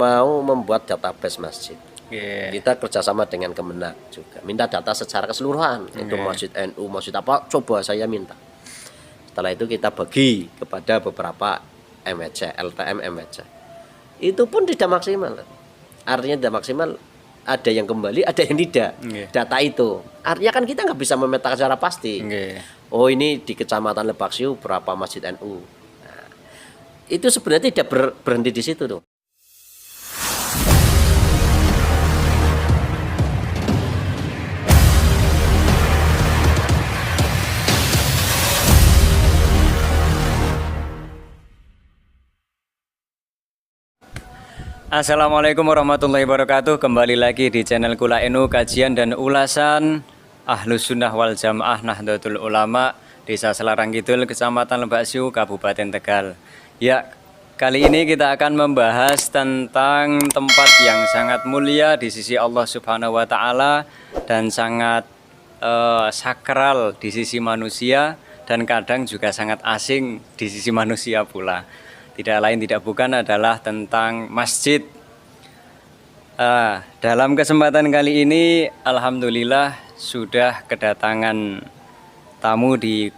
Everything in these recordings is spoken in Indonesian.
mau membuat database masjid. Yeah. Kita kerjasama dengan Kemenak juga, minta data secara keseluruhan untuk masjid NU, masjid apa, coba saya minta. Setelah itu kita bagi kepada beberapa MWC, LTM MWC. Itu pun tidak maksimal. Artinya tidak maksimal, ada yang kembali, ada yang tidak. Data itu. Artinya kan kita nggak bisa memetakan secara pasti. Oh ini di Kecamatan Lebak Siu berapa masjid NU. Nah, itu sebenarnya tidak berhenti di situ tuh. Assalamualaikum warahmatullahi wabarakatuh. Kembali lagi di channel Kula NU, kajian dan ulasan Ahlus Sunnah wal Jamaah Nahdlatul Ulama, Desa Selarang Kidul, Kecamatan Lebak Siu, Kabupaten Tegal. Ya, kali ini kita akan membahas tentang tempat yang sangat mulia di sisi Allah Subhanahu wa taala dan sangat sakral di sisi manusia, dan kadang juga sangat asing di sisi manusia pula. Tidak lain tidak bukan adalah tentang masjid. Dalam kesempatan kali ini alhamdulillah sudah kedatangan tamu di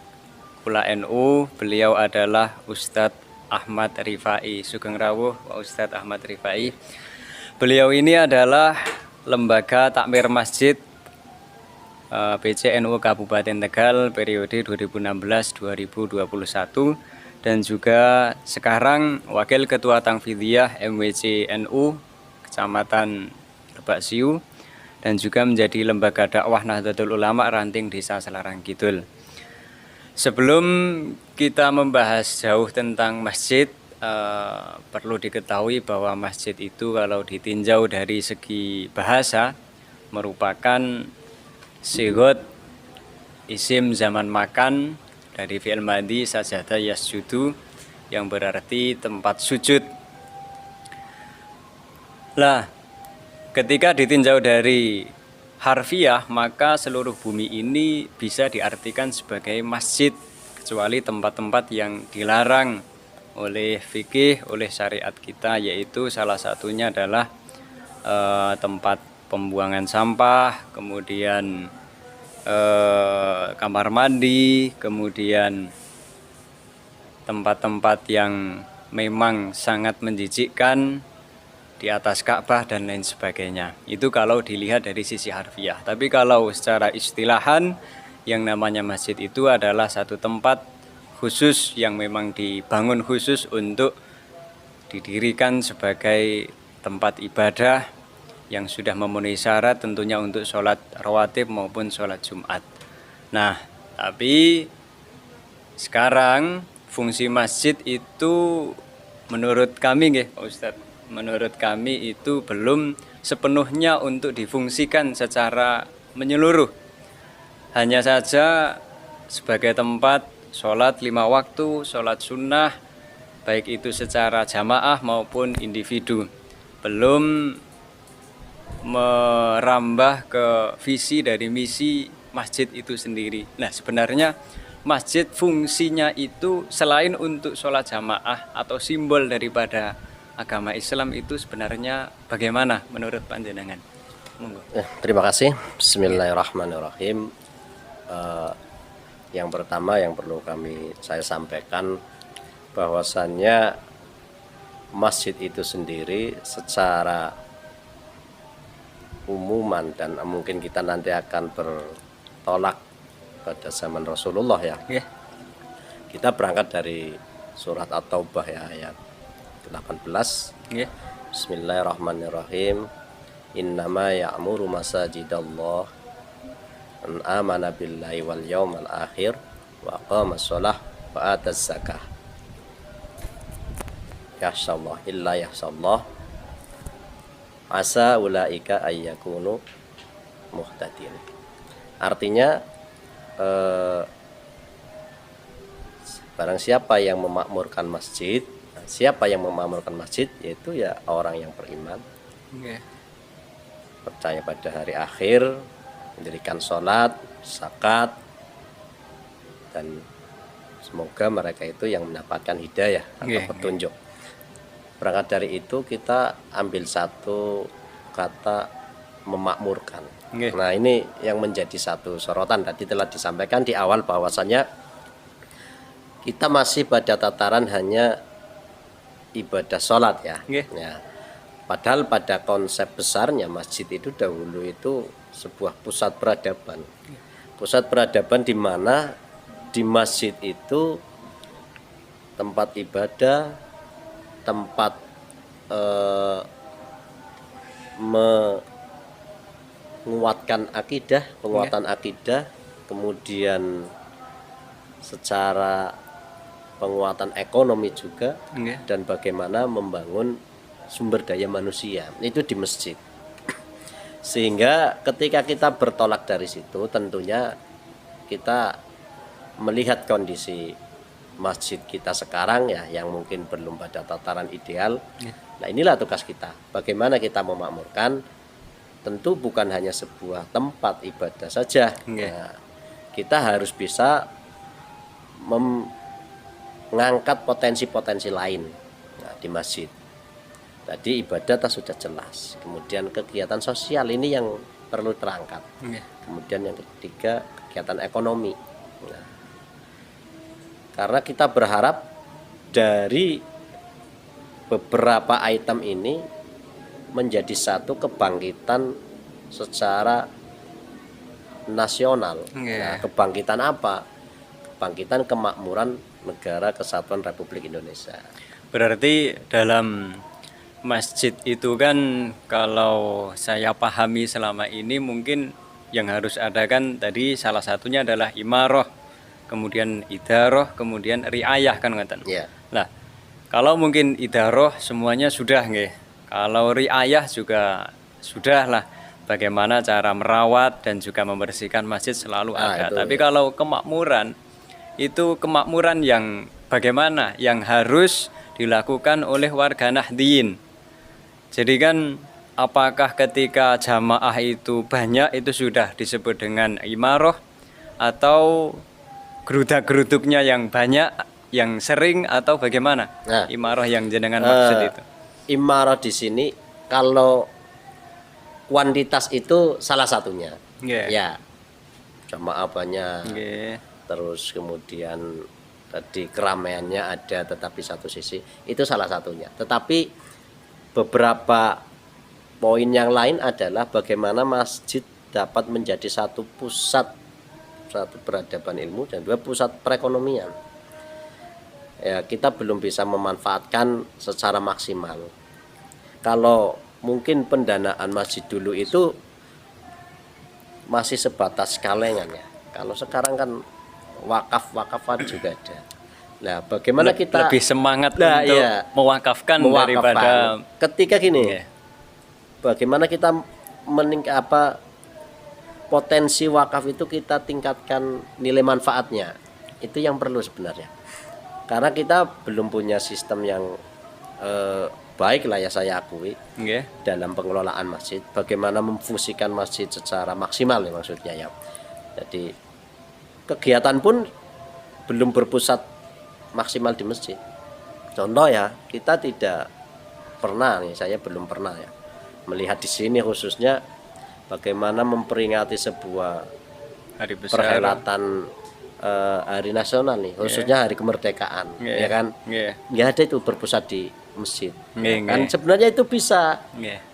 Kula NU. Beliau adalah Ustadz Ahmad Rifai. Sugeng rawuh Ustadz Ahmad Rifai. Beliau ini adalah lembaga takmir masjid PCNU Kabupaten Tegal periode 2016-2021. Dan juga sekarang Wakil Ketua Tangfidiyah MWC NU Kecamatan Lebak Siu, dan juga menjadi lembaga dakwah Nahdlatul Ulama ranting Desa Selarang Kidul. Sebelum kita membahas jauh tentang masjid, perlu diketahui bahwa masjid itu kalau ditinjau dari segi bahasa merupakan sigot isim zaman makan dari fi'il madhi sajada yasjudu, yang berarti tempat sujud. Lah, ketika ditinjau dari harfiah, maka seluruh bumi ini bisa diartikan sebagai masjid, kecuali tempat-tempat yang dilarang oleh fikih, oleh syariat kita, yaitu salah satunya adalah tempat pembuangan sampah, kemudian kamar mandi, kemudian tempat-tempat yang memang sangat menjijikkan di atas Ka'bah dan lain sebagainya. Itu kalau dilihat dari sisi harfiah. Tapi kalau secara istilahan, yang namanya masjid itu adalah satu tempat khusus yang memang dibangun khusus untuk didirikan sebagai tempat ibadah yang sudah memenuhi syarat, tentunya untuk sholat rawatib maupun sholat Jumat. Nah, tapi sekarang fungsi masjid itu menurut kami, Pak Ustadz, menurut kami itu belum sepenuhnya untuk difungsikan secara menyeluruh. Hanya saja sebagai tempat sholat 5 waktu, sholat sunnah, baik itu secara jamaah maupun individu. Belum merambah ke visi dari misi masjid itu sendiri. Nah, sebenarnya masjid fungsinya itu selain untuk sholat jamaah atau simbol daripada agama Islam, itu sebenarnya bagaimana menurut panjenengan? Terima kasih. Bismillahirrahmanirrahim. Yang pertama yang perlu saya sampaikan bahwasannya masjid itu sendiri secara umuman, dan mungkin kita nanti akan bertolak pada zaman Rasulullah ya. Kita berangkat dari surat At-Taubah ya, ayat 18. Bismillahirrahmanirrahim. Innama ya'muru masajidallah man amana billahi wal yawmal akhir wa aqama shalah wa ataz zakah. Yahsallah illa yahsallah asa ulaika ayyakunu muhtadin. Artinya barang siapa yang memakmurkan masjid, yaitu ya orang yang beriman, percaya pada hari akhir, mendirikan sholat, zakat, dan semoga mereka itu yang mendapatkan hidayah atau petunjuk. Berangkat dari itu kita ambil satu kata memakmurkan. Nggih. Nah, ini yang menjadi satu sorotan tadi telah disampaikan di awal bahwasanya kita masih pada tataran hanya ibadah sholat ya. Nggih. Ya. Padahal pada konsep besarnya masjid itu dahulu itu sebuah pusat peradaban. Pusat peradaban di mana di masjid itu tempat ibadah, tempat menguatkan akidah, penguatan akidah, kemudian secara penguatan ekonomi juga, Nggih. dan bagaimana membangun sumber daya manusia itu di masjid. Sehingga ketika kita bertolak dari situ, tentunya kita melihat kondisi masjid kita sekarang ya, yang mungkin belum pada tataran ideal. Nah, inilah tugas kita. Bagaimana kita memakmurkan, tentu bukan hanya sebuah tempat ibadah saja. Nah, kita harus bisa mengangkat potensi-potensi lain di masjid. Tadi ibadah sudah jelas. Kemudian kegiatan sosial ini yang perlu terangkat. Kemudian yang ketiga kegiatan ekonomi. Nah, karena kita berharap dari beberapa item ini menjadi satu kebangkitan secara nasional. Nah, kebangkitan apa? Kebangkitan kemakmuran Negara Kesatuan Republik Indonesia. Berarti dalam masjid itu kan kalau saya pahami selama ini mungkin yang harus ada kan tadi salah satunya adalah imaroh, kemudian idaroh, kemudian riayah kan ngaten. Ya. Nah, kalau mungkin idaroh semuanya sudah nggih. Kalau riayah juga sudah lah. Bagaimana cara merawat dan juga membersihkan masjid selalu ada. Itu, tapi ya. kalau kemakmuran itu kemakmuran yang bagaimana yang harus dilakukan oleh warga Nahdliyin. Jadi kan apakah ketika jamaah itu banyak itu sudah disebut dengan imaroh, atau gerudak-geruduknya yang banyak, yang sering, atau bagaimana? Nah, Imaroh yang jenengan maksud itu. Imaroh di sini kalau kuantitas itu salah satunya. Nggih. Ya. Jamaah banyak. Nggih. Terus kemudian tadi keramaiannya ada, tetapi satu sisi itu salah satunya. Tetapi beberapa poin yang lain adalah bagaimana masjid dapat menjadi satu pusat, satu peradaban ilmu, dan dua pusat perekonomian. Ya, kita belum bisa memanfaatkan secara maksimal. Kalau mungkin pendanaan masjid dulu itu masih sebatas kalengan ya. Kalau sekarang kan wakaf-wakafan juga ada. Nah, bagaimana kita lebih semangat untuk mewakafkan daripada ketika gini. Bagaimana kita potensi wakaf itu kita tingkatkan nilai manfaatnya. Itu yang perlu sebenarnya. Karena kita belum punya sistem yang baik lah ya, saya akui, dalam pengelolaan masjid. Bagaimana memfungsikan masjid secara maksimal ya, maksudnya ya. Jadi kegiatan pun belum berpusat maksimal di masjid. Contoh ya, kita tidak pernah nih, saya belum pernah ya melihat di sini khususnya bagaimana memperingati sebuah hari besar, perhelatan hari nasional nih, khususnya hari kemerdekaan, ya kan? Nggak ada itu berpusat di masjid. Kan sebenarnya itu bisa,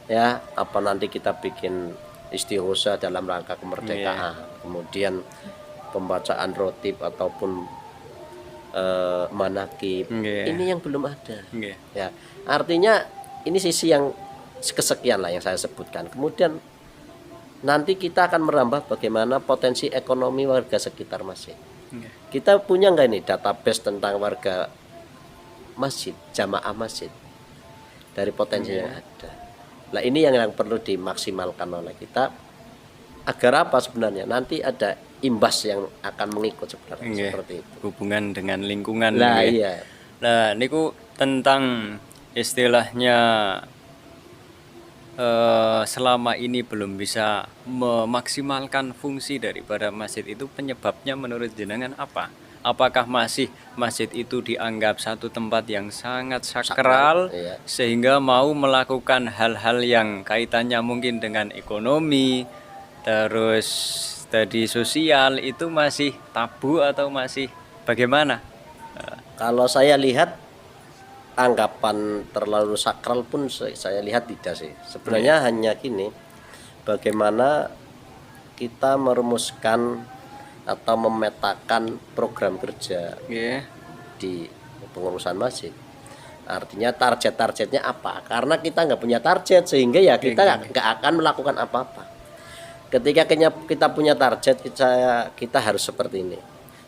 ya, apa nanti kita bikin istighosa dalam rangka kemerdekaan, kemudian pembacaan rotib ataupun manakib, ini yang belum ada. Ya, artinya ini sisi yang kesekian lah yang saya sebutkan. Kemudian nanti kita akan merambah bagaimana potensi ekonomi warga sekitar masjid. Kita punya nggak ini database tentang warga masjid, jamaah masjid, dari potensi yang ada. Nah, ini yang perlu dimaksimalkan oleh kita, agar apa sebenarnya nanti ada imbas yang akan mengikut sebenarnya. Seperti itu. Hubungan dengan lingkungan. Nah, iya. Nah, niku tentang istilahnya selama ini belum bisa memaksimalkan fungsi daripada masjid itu, penyebabnya menurut jenengan apa? apakah masih masjid itu dianggap satu tempat yang sangat sakral Iya. sehingga mau melakukan hal-hal yang kaitannya mungkin dengan ekonomi, terus tadi sosial, itu masih tabu atau masih bagaimana? Kalau saya lihat anggapan terlalu sakral pun saya lihat tidak sih. Sebenarnya hanya gini, bagaimana kita merumuskan atau memetakan program kerja Nggih. di pengurusan masjid. Artinya target-targetnya apa? Karena kita nggak punya target sehingga ya kita nggak akan melakukan apa-apa. Ketika kita punya target, kita harus seperti ini.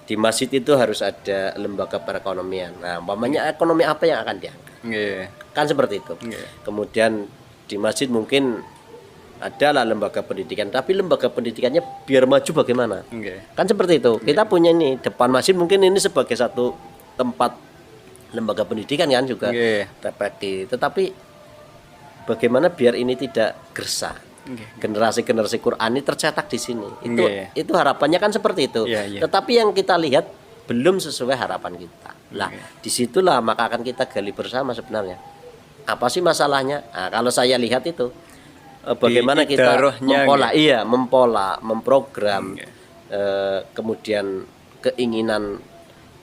Di masjid itu harus ada lembaga perekonomian. Nah, umpamanya ekonomi apa yang akan diangkat? Nggih. Kan seperti itu. Nggih. Kemudian di masjid mungkin adalah lembaga pendidikan, tapi lembaga pendidikannya biar maju bagaimana? Nggih. Kan seperti itu. Kita punya ini depan masjid mungkin ini sebagai satu tempat lembaga pendidikan kan juga Nggih. TPQ. Tetapi bagaimana biar ini tidak gersah? Nggih. Generasi-generasi Quran ini tercetak di sini. Nggih. Itu harapannya kan seperti itu. Iya, iya. Tetapi yang kita lihat belum sesuai harapan kita. Lah, disitulah maka akan kita gali bersama sebenarnya. Apa sih masalahnya? Nah, kalau saya lihat itu bagaimana kita idarahnya, mempola, memprogram, kemudian keinginan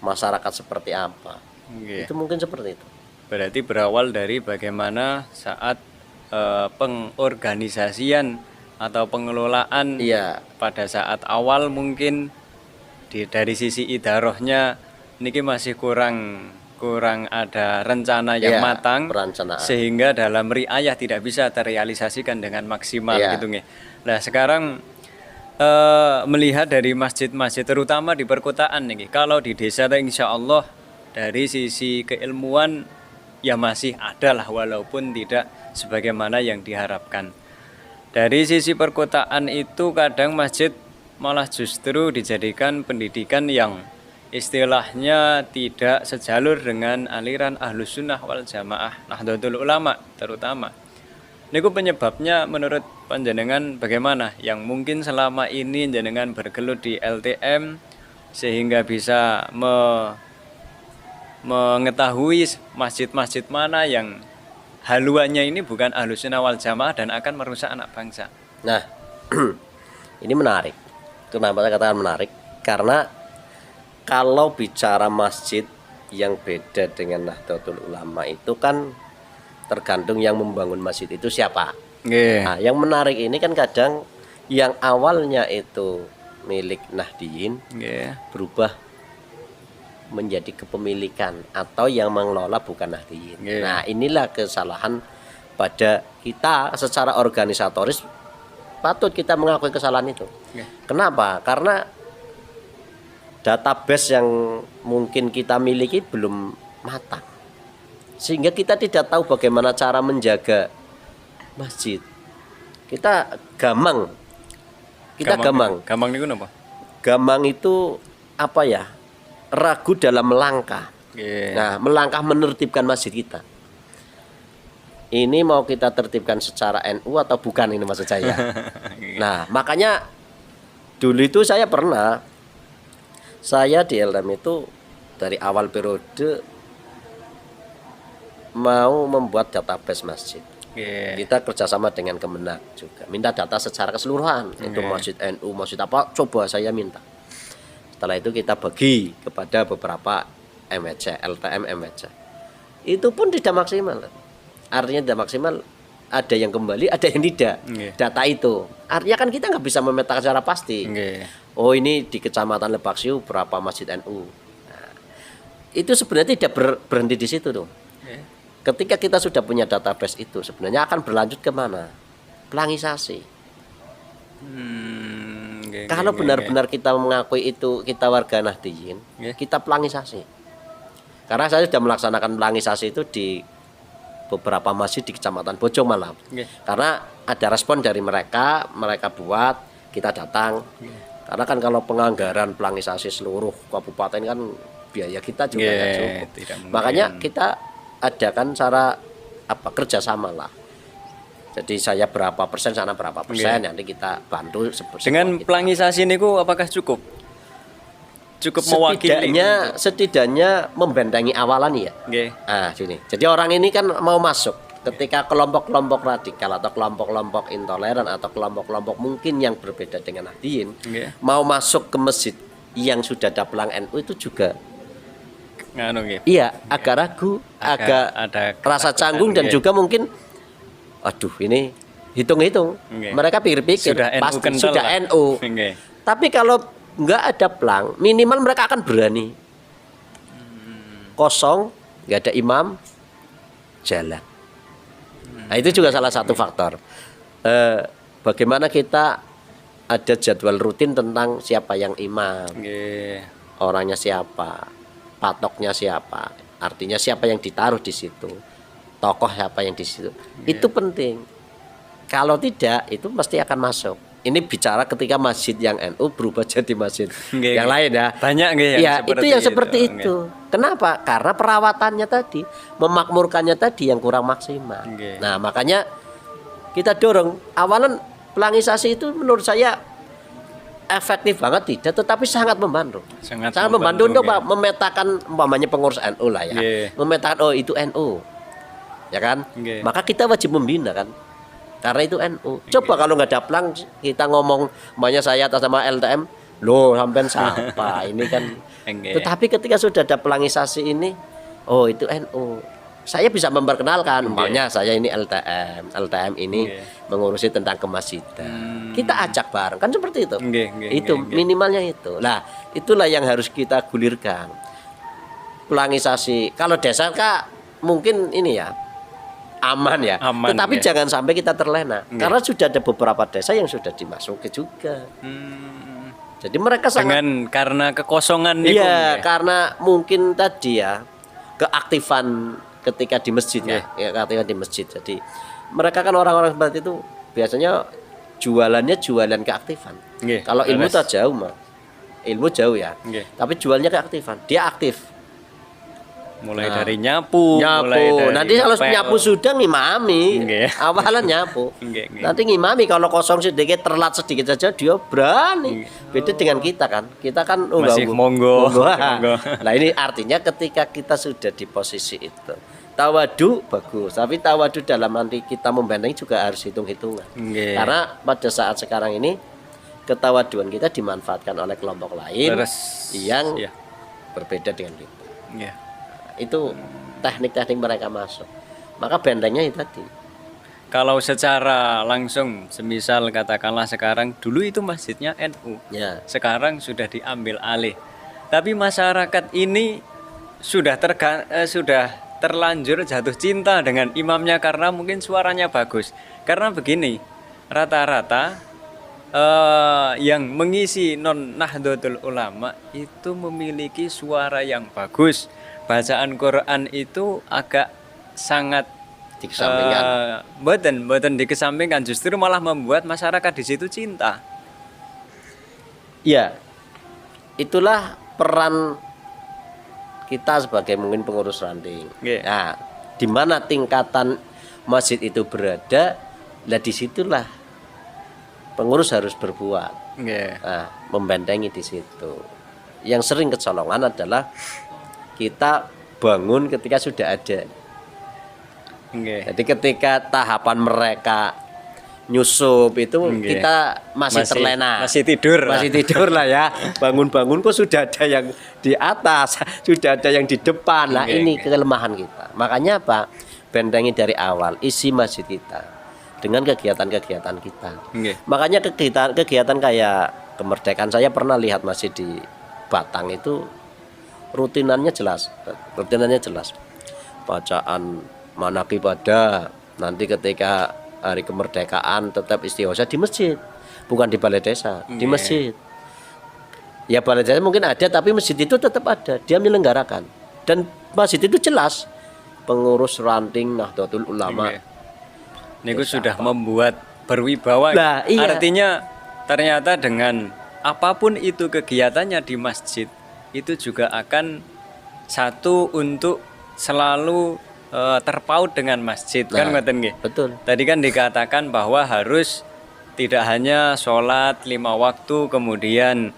masyarakat seperti apa. Nggih. Itu mungkin seperti itu. Berarti berawal dari bagaimana saat pengorganisasian atau pengelolaan Iya, pada saat awal mungkin dari sisi idarohnya niki masih kurang ada rencana yang Iya, matang perencanaan. sehingga dalam riayah tidak bisa terrealisasikan dengan maksimal Iya. gitu nggih. Nah, sekarang melihat dari masjid-masjid terutama di perkotaan nih, kalau di desa insya Allah dari sisi keilmuan ya masih ada lah walaupun tidak sebagaimana yang diharapkan. Dari sisi perkotaan itu kadang masjid malah justru dijadikan pendidikan yang istilahnya tidak sejalur dengan aliran Ahlus Sunnah wal Jamaah Nahdlatul Ulama terutama. Niku penyebabnya menurut panjenengan bagaimana? Yang mungkin selama ini jenengan bergelut di LTM sehingga bisa mengetahui masjid-masjid mana yang haluannya ini bukan Ahlus Sunnah wal Jamaah dan akan merusak anak bangsa. Nah, ini menarik. Kenapa saya katakan menarik? Karena kalau bicara masjid yang beda dengan Nahdlatul Ulama itu kan tergantung yang membangun masjid itu siapa. Nggih. Nah, yang menarik ini kan kadang yang awalnya itu milik Nahdiyin Nggih. berubah menjadi kepemilikan atau yang mengelola bukan Nahdiyin. Yeah. Nah, inilah kesalahan pada kita secara organisatoris, patut kita mengakui kesalahan itu. Yeah. Kenapa? Karena database yang mungkin kita miliki belum matang. Sehingga kita tidak tahu bagaimana cara menjaga masjid. Kita gamang. Gamang niku napa? Gamang itu apa ya? Ragu dalam melangkah. Nggih. Nah, melangkah menertibkan masjid kita. Ini mau kita tertibkan secara NU atau bukan ini maksud saya. Nah, makanya dulu itu saya di LTM itu dari awal periode mau membuat database masjid. Nggih. Kita kerjasama dengan Kemenak juga, minta data secara keseluruhan. Itu masjid NU, masjid apa, coba saya minta. Setelah itu kita bagi kepada beberapa MWC, LTM MWC. Itu pun tidak maksimal. Artinya tidak maksimal, ada yang kembali, ada yang tidak. Nggih. Data itu. Artinya kan kita nggak bisa memetakan secara pasti. Nggih. Oh, ini di Kecamatan Lebak Siu berapa masjid NU. Nah, itu sebenarnya tidak berhenti di situ dong. Nggih. Ketika kita sudah punya database itu, sebenarnya akan berlanjut kemana? Pelangisasi. Nggih, Kalau nggih, benar-benar kita mengakui itu kita warga Nahdiyin, Nggih. kita pelangisasi. Karena saya sudah melaksanakan pelangisasi itu di beberapa masjid di Kecamatan Bojong Malam. Nggih. Karena ada respon dari mereka buat, kita datang. Karena kan kalau penganggaran pelangisasi seluruh kabupaten kan biaya kita juga nggak Nggih, cukup. tidak mungkin. Makanya kita adakan cara kerjasama lah. Jadi saya berapa persen, sana berapa persen, nanti kita bantu Dengan kita. pelangisasi niku apakah cukup? cukup mewakili. Setidaknya membentengi awalan ya. Nggih. Ah, sini. Jadi orang ini kan mau masuk ketika kelompok-kelompok radikal atau kelompok-kelompok intoleran atau kelompok-kelompok mungkin yang berbeda dengan Nahdliyin mau masuk ke masjid yang sudah ada pelang NU itu juga iya agak ragu, agak ada rasa canggung dan juga mungkin aduh ini hitung-hitung mereka pikir-pikir pasti sudah NU. Tapi kalau nggak ada pelang minimal mereka akan berani kosong, nggak ada imam, jalan. Nah itu juga salah satu faktor. Bagaimana kita ada jadwal rutin tentang siapa yang imam, orangnya siapa, patoknya siapa, artinya siapa yang ditaruh di situ, tokoh siapa yang di situ. Itu penting. Kalau tidak, itu pasti akan masuk. Ini bicara ketika masjid yang NU berubah jadi masjid yang lain ya. Banyak yang seperti itu. Kenapa? Karena perawatannya tadi, memakmurkannya tadi yang kurang maksimal. Nah, makanya kita dorong awalan pelangisasi itu menurut saya efektif banget tidak, tetapi sangat membantu. Sangat membantu untuk memetakan umpamanya pengurus NU lah ya. Memetakan oh itu NU. Ya kan? Maka kita wajib membina kan. Karena itu NU. Coba kalau nggak ada pelang kita ngomong namanya saya atas nama LTM, loh sampean siapa? Ini kan. Tetapi ketika sudah ada pelangisasi ini, oh itu NU. Saya bisa memperkenalkan, namanya saya ini LTM. LTM ini mengurusi tentang kemasjidan. Kita ajak bareng kan seperti itu. Itu minimalnya itu. Nah, itulah yang harus kita gulirkan. Pelangisasi. Kalau desa Kak mungkin ini ya aman ya, tetapi jangan sampai kita terlena karena sudah ada beberapa desa yang sudah dimasuki juga. Jadi mereka sangat karena kekosongan itu. Iya, karena mungkin tadi ya keaktifan ketika di masjid ya keaktifan di masjid. Jadi mereka kan orang-orang seperti itu biasanya jualannya jualan keaktifan. Kalau ilmu tak jauh mah, ilmu jauh ya. Tapi jualnya keaktifan, dia aktif. Mulai dari nyapu. Mulai dari nanti kalau nyapu sudah ngimami, awalan nyapu. Nanti ngimami kalau kosong sedikit, terlat sedikit saja dia berani. Beda dengan kita kan, kita kan masih monggo. Nah ini artinya ketika kita sudah di posisi itu, tawadu bagus, tapi tawadu dalam nanti kita membentengi juga harus hitung-hitungan. Karena pada saat sekarang ini ketawaduan kita dimanfaatkan oleh kelompok lain yang berbeda dengan kita. Itu teknik-teknik mereka masuk. Maka bentengnya itu tadi. Kalau secara langsung, semisal katakanlah sekarang dulu itu masjidnya NU, sekarang sudah diambil alih. Tapi masyarakat ini sudah terlanjur jatuh cinta dengan imamnya karena mungkin suaranya bagus. Karena begini, rata-rata yang mengisi non Nahdlatul Ulama itu memiliki suara yang bagus. Bacaan Quran itu agak sangat dikesampingkan. Boten dikesampingkan, justru malah membuat masyarakat di situ cinta. Ya, itulah peran kita sebagai mungkin pengurus ranting. Nah, di mana tingkatan masjid itu berada, lah disitulah pengurus harus berbuat. Nah, membentengi di situ. Yang sering kecolongan adalah kita bangun ketika sudah ada. Jadi ketika tahapan mereka nyusup itu kita masih terlena, masih tidur lah ya. Bangun-bangun kok sudah ada yang di atas, sudah ada yang di depan. Nah ini kelemahan kita. Makanya apa? Bentengi dari awal isi masjid kita dengan kegiatan-kegiatan kita. Makanya kegiatan kayak kemerdekaan, saya pernah lihat masjid di Batang itu rutinannya jelas. Bacaan manaqib ada, nanti ketika hari kemerdekaan tetap istighosah di masjid, bukan di balai desa, di masjid. Ya balai desa mungkin ada, tapi masjid itu tetap ada, dia menyelenggarakan. Dan masjid itu jelas pengurus ranting Nahdlatul Ulama. Ini sudah membuat berwibawa. Nah, artinya ternyata dengan apapun itu kegiatannya di masjid, itu juga akan satu untuk selalu terpaut dengan masjid. Kan ngoten nggih. Betul. Tadi kan dikatakan bahwa harus tidak hanya sholat 5 waktu kemudian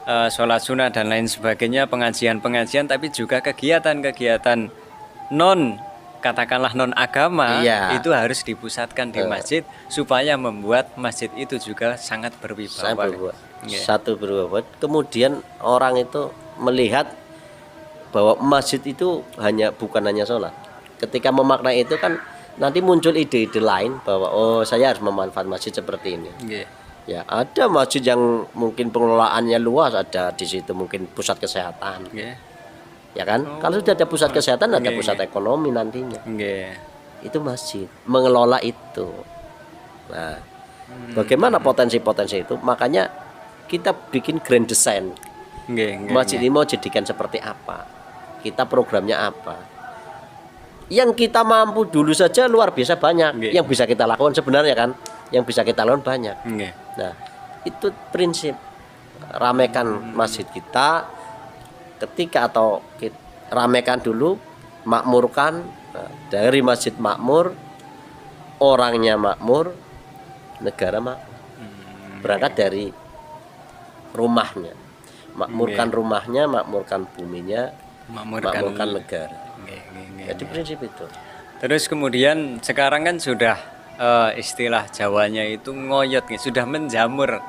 sholat sunnah dan lain sebagainya, pengajian-pengajian, tapi juga kegiatan-kegiatan non, katakanlah non agama, Iya. itu harus dipusatkan di masjid supaya membuat masjid itu juga sangat berwibawa. Nggih. Satu berbobot. Kemudian orang itu melihat bahwa masjid itu bukan hanya sholat. Ketika memaknai itu kan nanti muncul ide-ide lain bahwa oh saya harus memanfaatkan masjid seperti ini. Nggih. Ya ada masjid yang mungkin pengelolaannya luas, ada di situ mungkin pusat kesehatan. Nggih. Ya kan? Kalau sudah ada pusat kesehatan ada Nggih, pusat ekonomi nantinya. Nggih. Itu masjid mengelola itu. Nah, bagaimana potensi-potensi itu? Makanya kita bikin grand design. Nggih, nggih. Masjid ini mau jadikan seperti apa? Kita programnya apa? Yang kita mampu dulu saja luar biasa banyak. Nggih. Yang bisa kita lakukan sebenarnya kan, yang bisa kita lakukan banyak. Nggih. Nah, itu prinsip ramekan masjid kita ketika atau ramekan dulu, makmurkan. Nah, dari masjid makmur, orangnya makmur, negara makmur. Berangkat dari rumahnya, makmurkan rumahnya, makmurkan buminya, makmurkan negara. Nggih, nggih, nggih. Jadi prinsip itu. Terus kemudian sekarang kan sudah istilah Jawanya itu ngoyot nih, sudah menjamur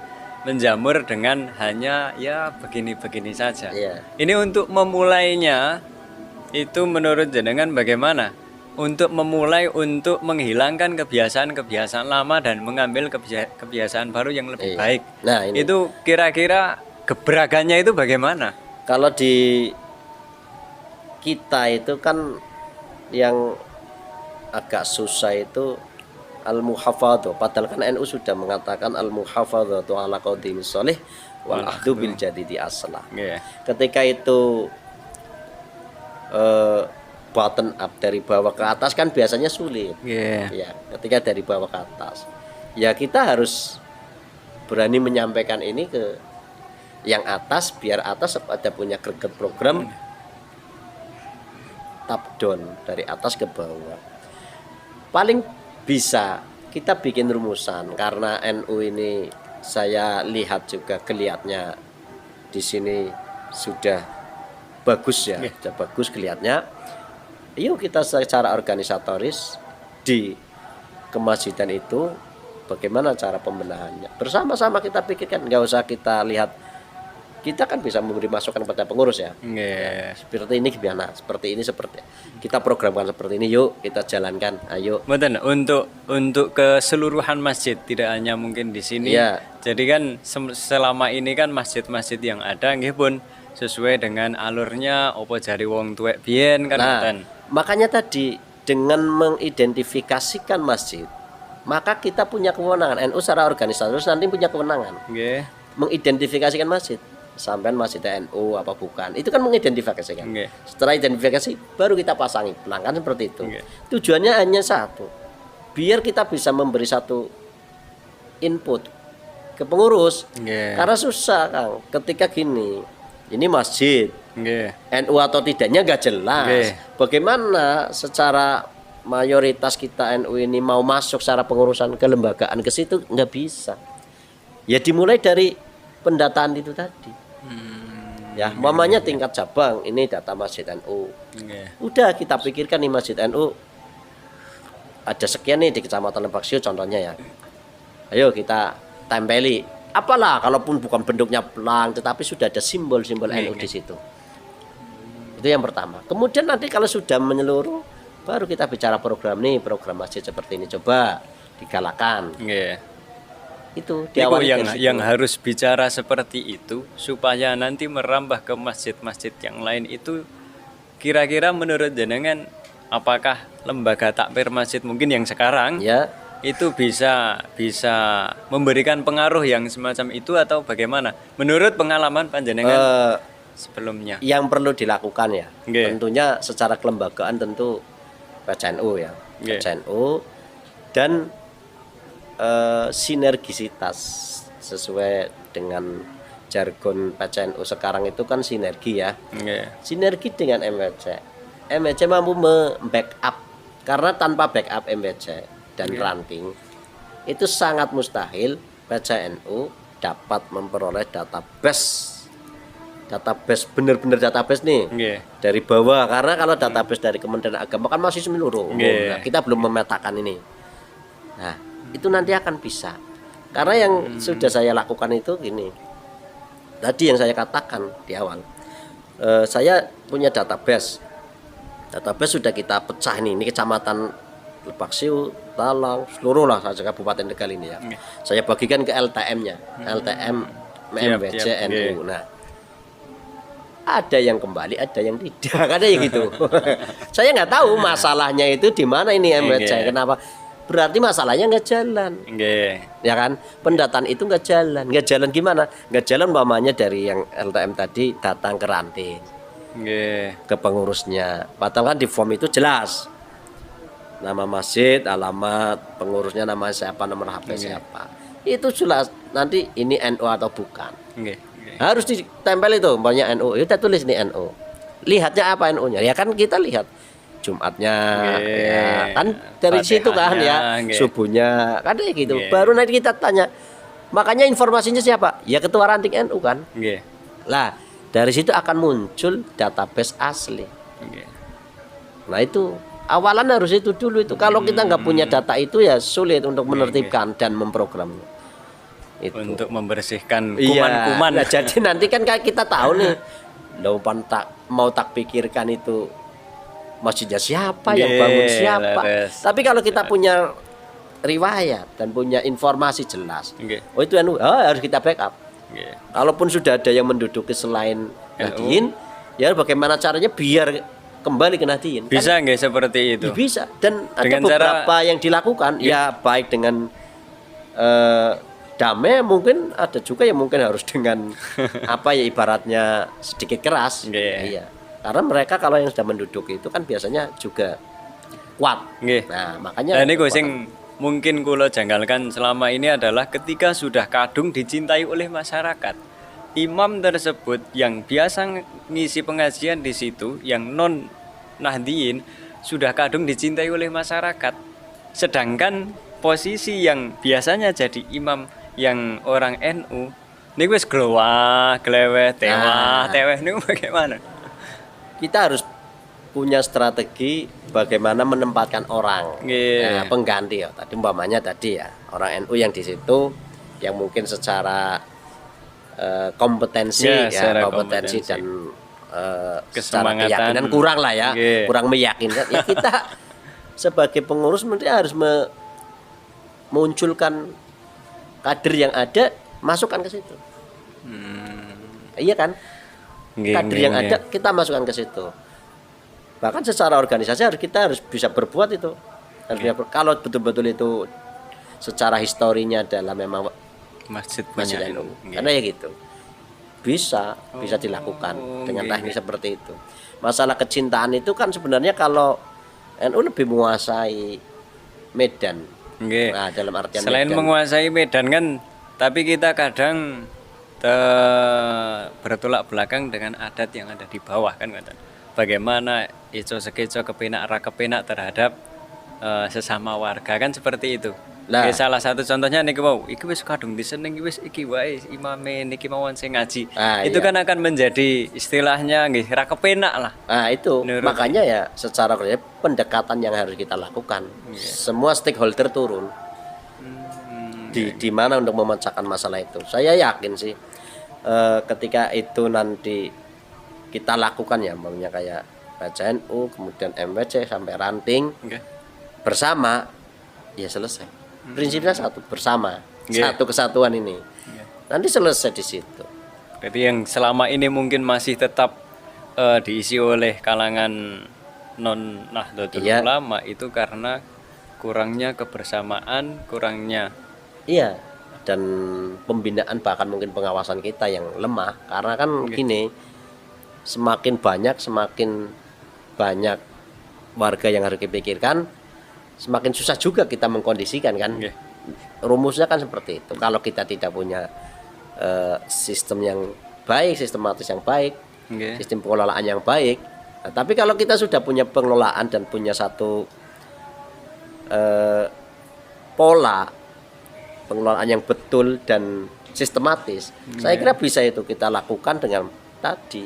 dengan hanya ya begini-begini saja. Iya. Ini untuk memulainya itu menurut jenengan bagaimana? Untuk memulai untuk menghilangkan kebiasaan-kebiasaan lama dan mengambil kebiasaan baru yang lebih Iya. baik. Nah, ini. Itu kira-kira gebrakannya itu bagaimana? Kalau di kita itu kan yang agak susah itu al-muhafadzah. Padahal kan NU sudah mengatakan al-muhafadzatu ala qaudimis sholih wal ahdu bil jadidi aslah. Nggih. Ketika itu bottom up dari bawah ke atas kan biasanya sulit. Nggih. Ya, ketika dari bawah ke atas. Ya kita harus berani menyampaikan ini ke yang atas biar atas ada punya greget program top down dari atas ke bawah. Paling bisa kita bikin rumusan karena NU ini saya lihat juga kelihatannya di sini sudah bagus ya, sudah bagus kelihatannya. Yuk kita secara organisatoris di kemasjidan itu bagaimana cara pembenahannya. Bersama-sama kita pikirkan, nggak usah kita lihat. Kita kan bisa memberi masukan kepada pengurus ya. Nggih. Seperti ini gimana? Seperti ini seperti. Kita programkan seperti ini, yuk kita jalankan. Ayo. Mboten, untuk keseluruhan masjid, tidak hanya mungkin di sini. Iya. Jadi kan selama ini kan masjid-masjid yang ada nggih pun sesuai dengan alurnya opo jari wong tuwek biyen kan Nah, mboten. makanya tadi dengan mengidentifikasikan masjid, maka kita punya kewenangan. NU secara organisatoris nanti punya kewenangan Nggih. mengidentifikasikan masjid. Sampai masjid NU apa bukan? Itu kan mengidentifikasikan. Nggih. Setelah identifikasi baru kita pasangi pelanggan seperti itu. Nggih. Tujuannya hanya satu. Biar kita bisa memberi satu input ke pengurus. Nggih. Karena susah, Kang. Ketika gini, ini masjid, Nggih. NU atau tidaknya nggak jelas. Nggih. Bagaimana secara mayoritas kita NU ini mau masuk secara pengurusan kelembagaan ke situ nggak bisa. Ya dimulai dari pendataan itu tadi. Ya, mamanya tingkat cabang ini data masjid NU. Nggih. Udah kita pikirkan nih masjid NU ada sekian nih di Kecamatan Lebak Siu contohnya ya. Ayo kita tempeli. Apalah kalaupun bukan bentuknya pelang tetapi sudah ada simbol-simbol NU di situ. Itu yang pertama. Kemudian nanti kalau sudah menyeluruh baru kita bicara program nih, program masjid seperti ini coba digalakan. Nggih. Itu Iku diawali dari situ. yang harus bicara seperti itu supaya nanti merambah ke masjid-masjid yang lain itu kira-kira menurut jenengan apakah lembaga takmir masjid mungkin yang sekarang Ya, itu bisa memberikan pengaruh yang semacam itu atau bagaimana? Menurut pengalaman panjenengan sebelumnya. yang perlu dilakukan ya. Nggih. Tentunya secara kelembagaan tentu PCNU ya. Nggih. PCNU dan sinergisitas sesuai dengan jargon PCNU sekarang itu kan sinergi ya. Nggih. Sinergi dengan MWC. MWC mampu membackup karena tanpa backup MWC dan ranting itu sangat mustahil PCNU dapat memperoleh database database bener-bener database nih Nggih. dari bawah, karena kalau database dari Kementerian Agama kan masih menyeluruh. Nggih. Nah, kita belum memetakan ini. Nah, itu nanti akan bisa. Karena yang sudah saya lakukan itu gini. Tadi yang saya katakan di awal. Saya punya database. Database sudah kita pecah ini kecamatan Lebak Siu, Talang, seluruh lah saja Kabupaten Tegal ini ya. Saya bagikan ke LTM-nya, LTM MWC NU. Nah, ada yang kembali, ada yang tidak, ada yang gitu. Saya nggak tahu masalahnya itu di mana ini MWC. Kenapa? Berarti masalahnya nggak jalan. Ya kan? Pendataan itu nggak jalan. Nggak jalan gimana? Nggak jalan umpamanya dari yang LTM tadi datang ke ranting, ke pengurusnya. Padahal kan di form itu jelas. Nama masjid, alamat, pengurusnya nama siapa, nomor HP siapa. Itu jelas nanti ini NU atau bukan. Harus ditempel itu umpamanya NU. Kita tulis ini NU. Lihatnya apa NU-nya? Ya kan kita lihat Jumatnya, ya kan dari situ kan ya, subuhnya kan kayak gitu. Baru nanti kita tanya. Makanya informasinya siapa? Ya ketua ranting NU kan. Lah, dari situ akan muncul database asli. Nah, itu awalan harus itu dulu itu. Kalau kita nggak punya data itu ya sulit untuk menertibkan dan memprogramnya. Itu. Untuk membersihkan kuman-kuman. Nah, jadi nanti kan kita tahu nih, mau tak pikirkan itu masjidnya siapa, yang bangun siapa. Tapi kalau kita punya riwayat dan punya informasi jelas, oh itu NU, harus kita backup. Kalaupun sudah ada yang menduduki selain Nahdien, ya bagaimana caranya biar kembali ke Nahdien. Bisa nggak seperti itu? Ya bisa. Dan dengan ada beberapa yang dilakukan, ya baik dengan damai, mungkin ada juga yang mungkin harus dengan apa ya ibaratnya sedikit keras. Iya. Karena mereka kalau yang sudah menduduki itu kan biasanya juga kuat. Nah, makanya ini sing mungkin kula janggalkan selama ini adalah ketika sudah kadung dicintai oleh masyarakat. Imam tersebut yang biasa ngisi pengajian di situ yang non Nahdien sudah kadung dicintai oleh masyarakat. Sedangkan posisi yang biasanya jadi imam yang orang NU niku wis gleweh teweh niku bagaimana? Kita harus punya strategi bagaimana menempatkan orang pengganti ya. Tadi umpamanya tadi ya orang NU yang di situ yang mungkin secara kompetensi kompetensi dan secara keyakinan kurang lah ya, kurang meyakinkan. Ya kita sebagai pengurus mesti harus memunculkan kader yang ada, masukkan ke situ. Iya kan? Kader yang ada kita masukkan ke situ. Bahkan secara organisasi kita harus bisa berbuat itu. Kalau betul-betul itu secara historinya adalah memang masjid NU. Karena ya gitu. Bisa dilakukan dengan teknik seperti itu. Masalah kecintaan itu kan sebenarnya kalau NU lebih menguasai Medan. Nah, dalam artian selain Medan. Menguasai Medan kan, tapi kita kadang bertolak belakang dengan adat yang ada di bawah kan, bagaimana ico sekeco kepenak ra kepenak terhadap sesama warga kan seperti itu. Nah, salah satu contohnya niki mau iki wis kadung diseneng iki wae imame niki mawon sing ngaji. Itu kan akan menjadi istilahnya nggih ra kepenak lah. Nah, itu makanya ya secara pendekatan yang harus kita lakukan. Semua stakeholder turun. Di mana untuk memecahkan masalah itu. Saya yakin sih ketika itu nanti kita lakukan ya maunya kayak PCNU kemudian MWC sampai ranting bersama ya selesai. Prinsipnya satu bersama, satu kesatuan ini. Nanti selesai di situ. Jadi yang selama ini mungkin masih tetap diisi oleh kalangan non Nahdlatul Ulama itu karena kurangnya kebersamaan, kurangnya dan pembinaan bahkan mungkin pengawasan kita yang lemah. Karena kan gini, semakin banyak warga yang harus dipikirkan, semakin susah juga kita mengkondisikan kan. Rumusnya kan seperti itu. Kalau kita tidak punya sistem yang baik, sistematis yang baik, sistem pengelolaan yang baik. Nah, tapi kalau kita sudah punya pengelolaan dan punya satu pola pengelolaan yang betul dan sistematis, saya kira bisa itu kita lakukan dengan tadi.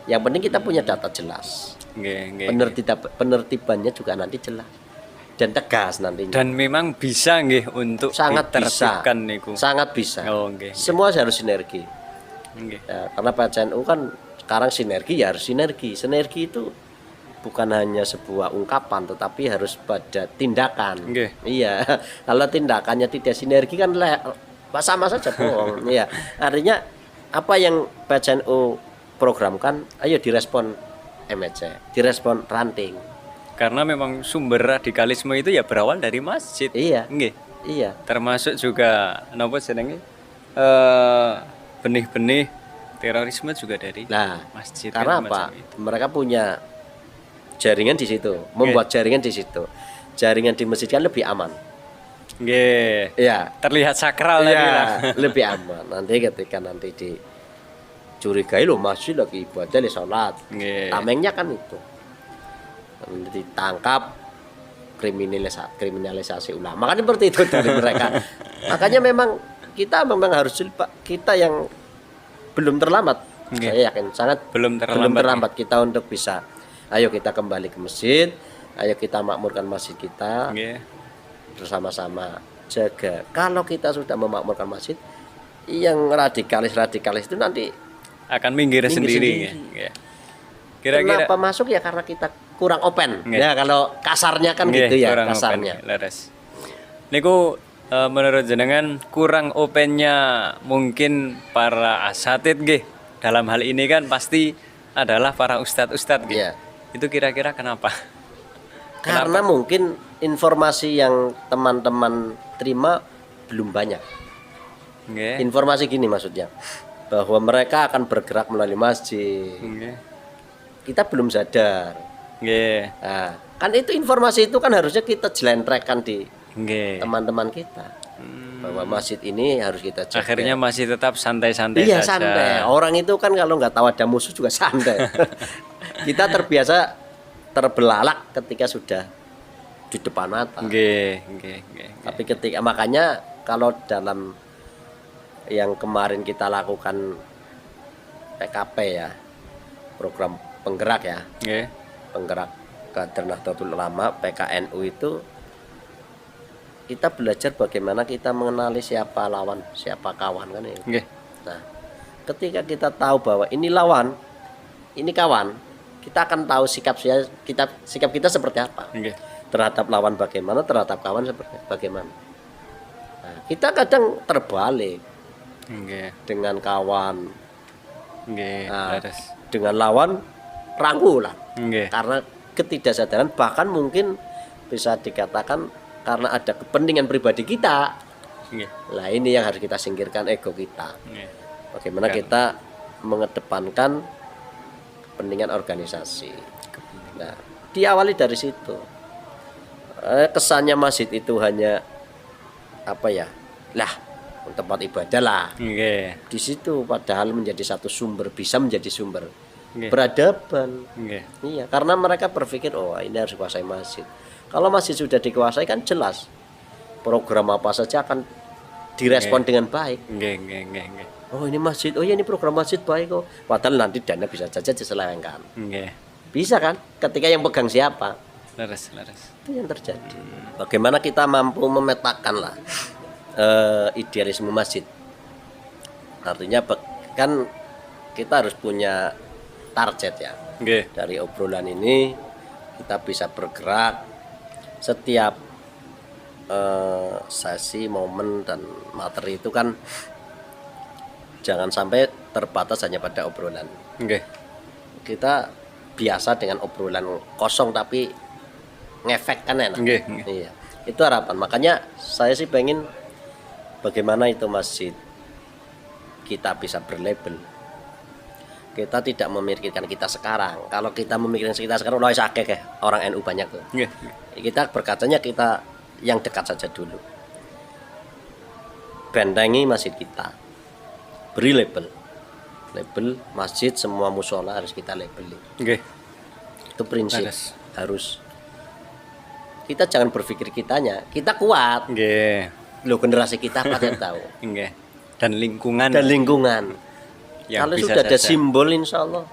Yang penting kita punya data jelas. Nggih. Penertibannya juga nanti jelas dan tegas nantinya. Dan memang bisa nggih untuk Sangat bisa. ditertibkan niku. Sangat bisa. Oh, nggih. Semua harus sinergi. Nggih. Ya, karena PCNU kan sekarang sinergi ya harus sinergi. Sinergi itu bukan hanya sebuah ungkapan tetapi harus pada tindakan. Nggih. Iya. Kalau tindakannya tidak sinergi kan sama saja bohong. Iya. Artinya apa yang PCNU programkan, ayo direspon MHC, direspon ranting. Karena memang sumber radikalisme itu ya berawal dari masjid. Iya. Nggih. Iya. Termasuk juga napa jenenge? Benih-benih terorisme juga dari masjid. Karena kan, apa? macam itu. Mereka punya jaringan di situ, membuat jaringan di situ. Jaringan di masjid kan lebih aman. Nggih. Iya. Terlihat sakral tadi lah. Iya, lebih aman. Nanti ketika nanti dicurigai loh masjid lagi ibadah di sholat. Nggih. Tamengnya kan itu. Nanti ditangkap kriminalisasi ulama. Kan seperti itu dari mereka. Makanya memang kita harus kita yang belum terlambat. Nggih. Saya yakin sangat Belum terlambat. Kita untuk bisa. Ayo kita kembali ke masjid. Ayo kita makmurkan masjid kita. Nggih. Bersama-sama jaga. Kalau kita sudah memakmurkan masjid, yang radikalis itu nanti Akan minggir sendiri. Ya. Kira-kira kenapa masuk ya karena kita kurang open. Nggih. Ya kalau kasarnya kan nggih, gitu ya kurang kasarnya. open, leres. Niku menurut jenengan kurang opennya mungkin para asatid nggih. Dalam hal ini kan pasti adalah para ustadz nggih. Iya. Itu kira-kira kenapa? Karena mungkin informasi yang teman-teman terima belum banyak. Nggih. Informasi gini maksudnya, bahwa mereka akan bergerak melalui masjid. Nggih. Kita belum sadar. Nggih. Nah, kan itu informasi itu kan harusnya kita jelentrekan di Nggih. teman-teman kita. Bahwa masjid ini harus kita jaga. Akhirnya masih tetap santai-santai Iya saja. santai. Orang itu kan kalau nggak tahu ada musuh juga santai. Kita terbiasa terbelalak ketika sudah di depan mata. Nggih. Tapi ketika makanya kalau dalam yang kemarin kita lakukan PKP ya, program penggerak ya, Nggih. penggerak Kader Nahdlatul Ulama PKNU itu kita belajar bagaimana kita mengenali siapa lawan, siapa kawan kan ya. Nggih. Nah, ketika kita tahu bahwa ini lawan, ini kawan, kita akan tahu sikap kita seperti apa. Nggih. Terhadap lawan bagaimana, terhadap kawan seperti bagaimana. Nah, kita kadang terbalik Nggih. dengan kawan, Nggih. nah, Leres. dengan lawan rangkulan. Nggih. Karena ketidaksadaran bahkan mungkin bisa dikatakan karena ada kepentingan pribadi kita. Nggih. Nah, ini yang harus kita singkirkan ego kita. Nggih. Bagaimana kita mengedepankan kepentingan organisasi. Nah, diawali dari situ. Kesannya masjid itu hanya apa ya? Lah, tempat ibadah lah. Nggih. Di situ padahal menjadi satu sumber, bisa menjadi sumber Nggih. peradaban. Nggih. Iya, karena mereka berpikir oh ini harus kuasai masjid. Kalau masjid sudah dikuasai kan jelas program apa saja akan direspon dengan baik. Nggih. Oh ini masjid, oh ya ini program masjid baik kok. Padahal nanti dana bisa saja diselewengkan. Nggih. Bisa kan? Ketika yang pegang siapa? Leres. Itu yang terjadi. Bagaimana kita mampu memetakan lah idealisme masjid. Artinya kan kita harus punya target ya. Nggih. Dari obrolan ini kita bisa bergerak setiap sesi, momen dan materi itu kan jangan sampai terbatas hanya pada obrolan. Nggih. Kita biasa dengan obrolan kosong tapi ngefek kan enak. Nggih. Iya. Itu harapan. Makanya saya sih pengen bagaimana itu masjid kita bisa berlabel. Kita tidak memikirkan kita sekarang. Kalau kita memikirkan kita sekarang, loh akeh orang NU banyak tuh. Nggih. Kita berkacanya kita yang dekat saja dulu. Bentengi masjid kita. Beri label masjid, semua musola harus kita labeli. Nggih. Itu prinsip. Harus. Harus. Kita jangan berpikir kita kuat. Nggih. Loh generasi kita pada tahu. Nggih. Dan lingkungan. Dan lingkungan. yang Kalau bisa sudah ada saja. simbol, insya Allah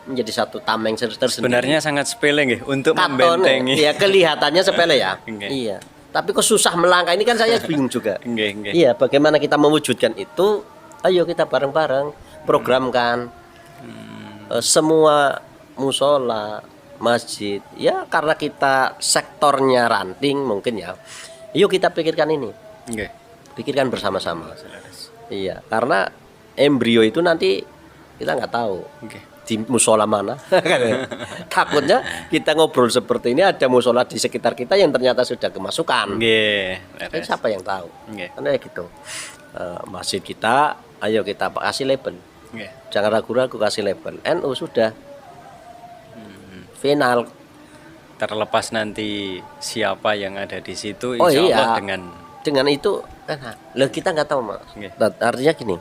menjadi satu tameng tersendiri. Sebenarnya sangat sepele nggih untuk Katon, membentengi. ya kelihatannya sepele ya. Oke. Iya. Tapi kok susah melangkah ini kan saya bingung juga. Nggih, nggih. Iya, bagaimana kita mewujudkan itu? Ayo kita bareng-bareng programkan semua musola, masjid. Ya karena kita sektornya ranting mungkin ya. Yuk kita pikirkan ini. Nggih. Pikirkan bersama-sama. Iya, karena embrio itu nanti kita nggak tahu Nggih. di musola mana. Takutnya kita ngobrol seperti ini ada musola di sekitar kita yang ternyata sudah kemasukan. Nggih. Tapi siapa yang tahu? Nggih. Karena ya gitu. Masjid kita, ayo kita kasih label. Nggih. Jangan ragu-ragu kasih label. NU sudah final. Terlepas nanti siapa yang ada di situ, Oh insya Allah iya. dengan Dengan itu enak. Lah kita nggak tahu mas. Nggih. Artinya gini.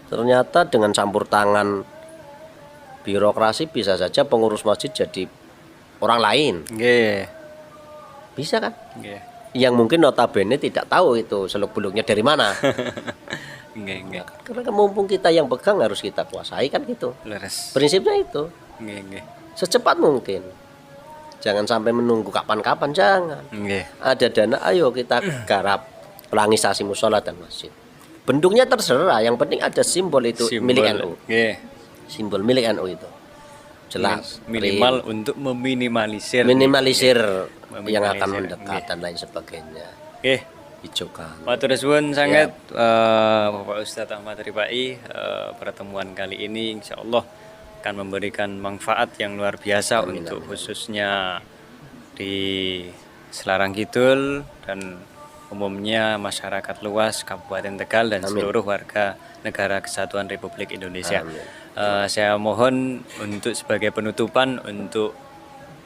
Ternyata dengan campur tangan birokrasi bisa saja pengurus masjid jadi orang lain. nggih. Bisa kan? Nggih. Yang mungkin notabene tidak tahu itu seluk-beluknya dari mana. Nggih, nggih. Karena kan mumpung kita yang pegang harus kita kuasai kan gitu. Leres. Prinsipnya itu. Nggih, nggih. Secepat mungkin. Jangan sampai menunggu kapan-kapan, jangan. Nggih. Ada dana, ayo kita garap pelangisasi musola dan masjid. Bentuknya terserah, yang penting ada simbol itu milik NU. Nggih. Simbol milik NU itu. Jelas. Minimal untuk meminimalisir Minimalisir Minimalisir, yang akan nggih. mendekat dan lain sebagainya. Nggih. Hijaukan. Matur suwun sangat Ya. Bapak Ustadz Ahmad Ripai. Pertemuan kali ini insya Allah akan memberikan manfaat yang luar biasa untuk khususnya di Selarang Kidul dan umumnya masyarakat luas Kabupaten Tegal dan seluruh warga negara Kesatuan Republik Indonesia. Saya mohon untuk sebagai penutupan untuk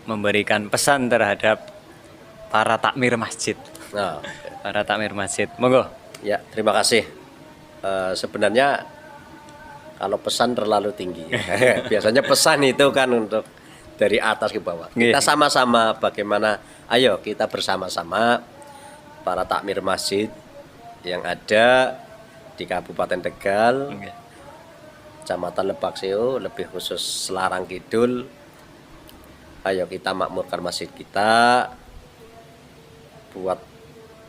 memberikan pesan terhadap para takmir masjid. Nah, Para takmir masjid. Monggo. ya terima kasih. Sebenarnya kalau pesan terlalu tinggi, biasanya pesan itu kan untuk dari atas ke bawah. Nggih. Kita sama-sama bagaimana, ayo kita bersama-sama para takmir masjid yang ada di Kabupaten Tegal, Nggih. Kecamatan Lebak Seo, lebih khusus Selarang Kidul. Ayo kita makmurkan masjid kita, buat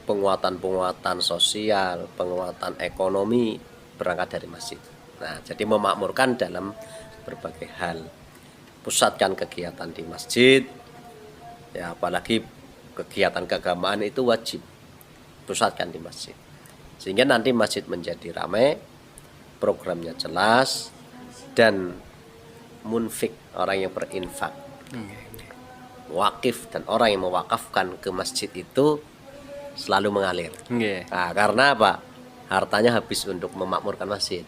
penguatan-penguatan sosial, penguatan ekonomi berangkat dari masjid. Nah, jadi memakmurkan dalam berbagai hal. Pusatkan kegiatan di masjid. Ya, apalagi kegiatan keagamaan itu wajib pusatkan di masjid. Sehingga nanti masjid menjadi ramai, programnya jelas, dan munfik, orang yang berinfak, wakif dan orang yang mewakafkan ke masjid itu selalu mengalir. Nggih. Nah, karena apa? Hartanya habis untuk memakmurkan masjid.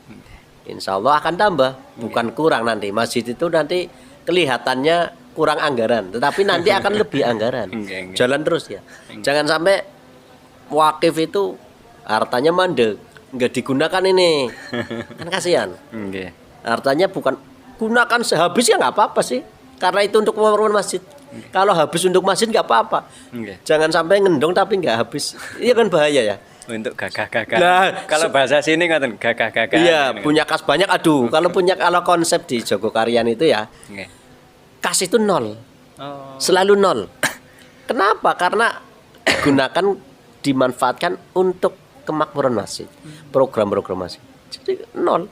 Insya Allah akan tambah, bukan kurang nanti. Masjid itu nanti kelihatannya kurang anggaran, tetapi nanti akan lebih anggaran. Nggih. Jalan terus ya. Jangan sampai wakif itu hartanya mandek, nggak digunakan ini. Kan kasihan. Nggih. Hartanya bukan gunakan sehabis ya nggak apa-apa sih. Karena itu untuk memakmurkan masjid. Kalau habis untuk masjid nggak apa-apa. Nggih. Jangan sampai ngendong tapi nggak habis. Iya kan bahaya ya. Untuk gagah-gagah. Nah, kalau bahasa sini ngaten gagah-gagah. Iya, punya kas banyak. Aduh, kalau konsep di Jogokarian itu ya, Nggih. kas itu nol, Oh. selalu nol. Kenapa? Karena gunakan dimanfaatkan untuk kemakmuran masjid, program-program masjid. Jadi nol.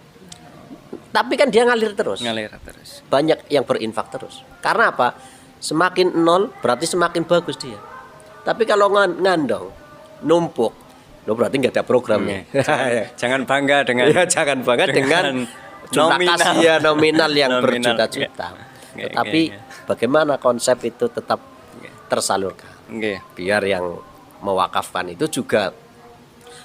Tapi kan dia ngalir terus. Ngalir terus. Banyak yang berinfak terus. Karena apa? Semakin nol berarti semakin bagus dia. Tapi kalau ngandong, numpuk, lo berarti nggak ada programnya. Jangan bangga dengan Ya, jangan banget dengan jumlah kas ya nominal yang Nominal, berjuta-juta. Nggih, Tetapi bagaimana konsep itu tetap tersalurkan. Nggih. Biar yang mewakafkan itu juga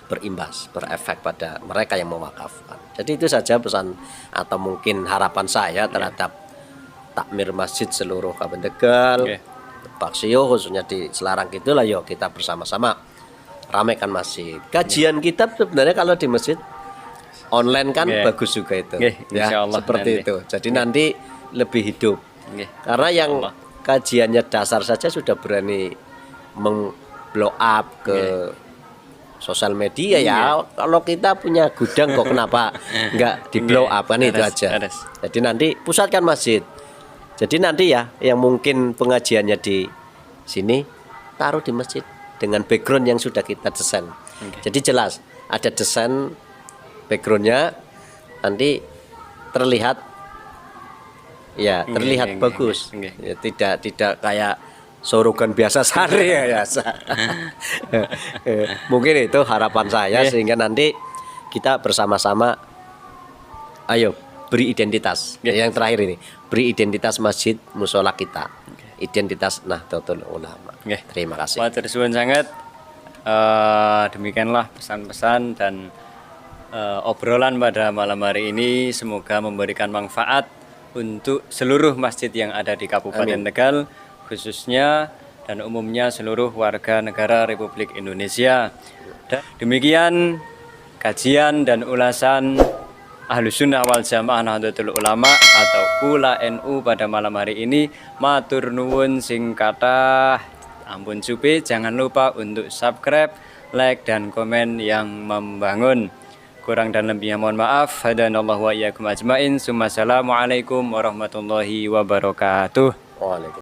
berimbas, berefek pada mereka yang mewakafkan. Jadi itu saja pesan atau mungkin harapan saya terhadap takmir masjid seluruh Kabupaten Tegal, Nggih. Lebak Seo khususnya di Selarang Kidul. Ayo kita bersama-sama ramaikan masjid. Kajian kitab sebenarnya kalau di masjid online kan Nggih. bagus juga itu. Nggih, Ya, insyaallah seperti nanti. itu. Jadi nanti lebih hidup. Nggih. Karena yang Allah. kajiannya dasar saja sudah berani meng-blow up ke sosial media ya. Kalau kita punya gudang kok kenapa nggak di blow up kan itu aja. Jadi nanti pusatkan masjid. Jadi nanti ya yang mungkin pengajiannya di sini taruh di masjid dengan background yang sudah kita desain. Jadi jelas ada desain backgroundnya, nanti terlihat ya terlihat bagus. Ya, tidak kayak sorogan biasa sehari ya biasa. Mungkin itu harapan saya sehingga nanti kita bersama-sama ayo beri identitas. Yang terakhir ini, beri identitas masjid musola kita. Identitas Nahdlatul Ulama. Terima kasih. Matur suwun sangat. Demikianlah pesan-pesan dan obrolan pada malam hari ini, semoga memberikan manfaat untuk seluruh masjid yang ada di Kabupaten Tegal khususnya dan umumnya seluruh warga negara Republik Indonesia. Dan demikian kajian dan ulasan Ahlus Sunnah wal Jamaah Nahdlatul Ulama atau ULA NU pada malam hari ini. Matur nuwun sing kathah, ampun supe, jangan lupa untuk subscribe, like dan komen yang membangun. Kurang dan lebihnya mohon maaf. Hadanallahu wa iyyakum ajmain. Assalamualaikum warahmatullahi wabarakatuh. Waalaikumsalam.